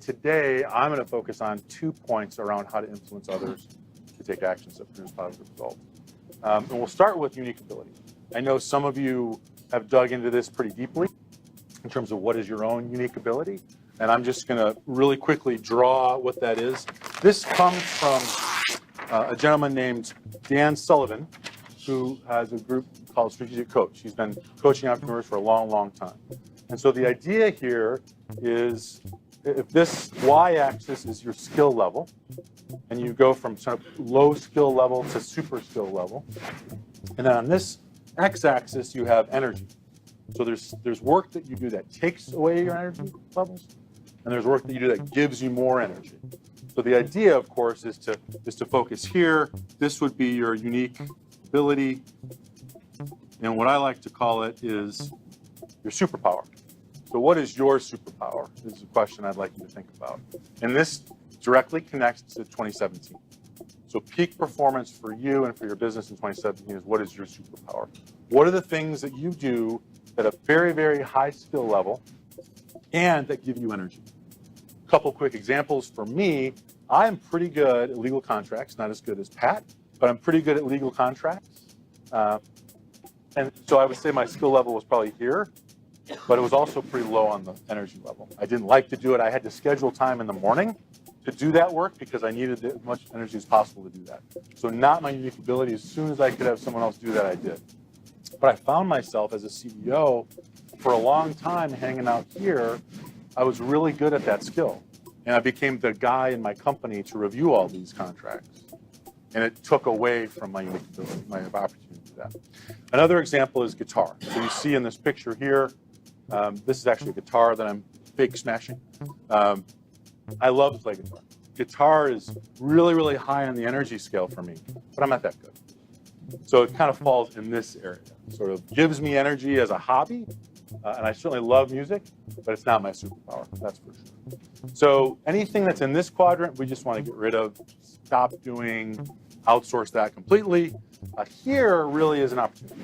today I'm going to focus on 2 points around how to influence others to take actions that produce positive results. And we'll start with unique ability. I know some of you have dug into this pretty deeply in terms of what is your own unique ability. And I'm just going to really quickly draw what that is. This comes from a gentleman named Dan Sullivan, who has a group called Strategic Coach. He's been coaching entrepreneurs for a long, long time. And so the idea here is if this y-axis is your skill level, and you go from sort of low skill level to super skill level, and then on this x-axis you have energy. So there's work that you do that takes away your energy levels, and there's work that you do that gives you more energy. So the idea, of course, is to focus here. This would be your unique ability, and what I like to call it is your superpower. So what is your superpower? This is a question I'd like you to think about. And this directly connects to 2017. So peak performance for you and for your business in 2017 is what is your superpower? What are the things that you do at a very, very high skill level and that give you energy? A couple quick examples for me. I'm pretty good at legal contracts, not as good as Pat, but I'm pretty good at legal contracts. And so I would say my skill level was probably here, but it was also pretty low on the energy level. I didn't like to do it. I had to schedule time in the morning to do that work because I needed as much energy as possible to do that. So not my unique ability. As soon as I could have someone else do that, I did. But I found myself as a CEO for a long time hanging out here. I was really good at that skill. And I became the guy in my company to review all these contracts. And it took away from my unique ability, my opportunity to do that. Another example is guitar. So you see in this picture here, this is actually a guitar that I'm fake smashing. I love to play guitar. Guitar is really, really high on the energy scale for me, but I'm not that good. So it kind of falls in this area. Sort of gives me energy as a hobby, and I certainly love music, but it's not my superpower, that's for sure. So anything that's in this quadrant, we just want to get rid of, stop doing, outsource that completely. Here really is an opportunity.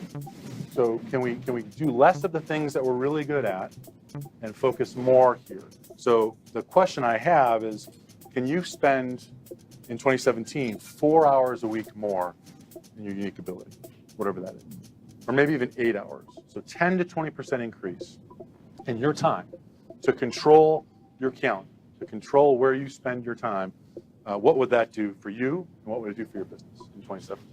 So can we do less of the things that we're really good at and focus more here? So the question I have is, can you spend in 2017 4 hours a week more in your unique ability, whatever that is, or maybe even 8 hours? So 10 to 20% increase in your time to control your calendar, to control where you spend your time. What would that do for you, and what would it do for your business in 2017?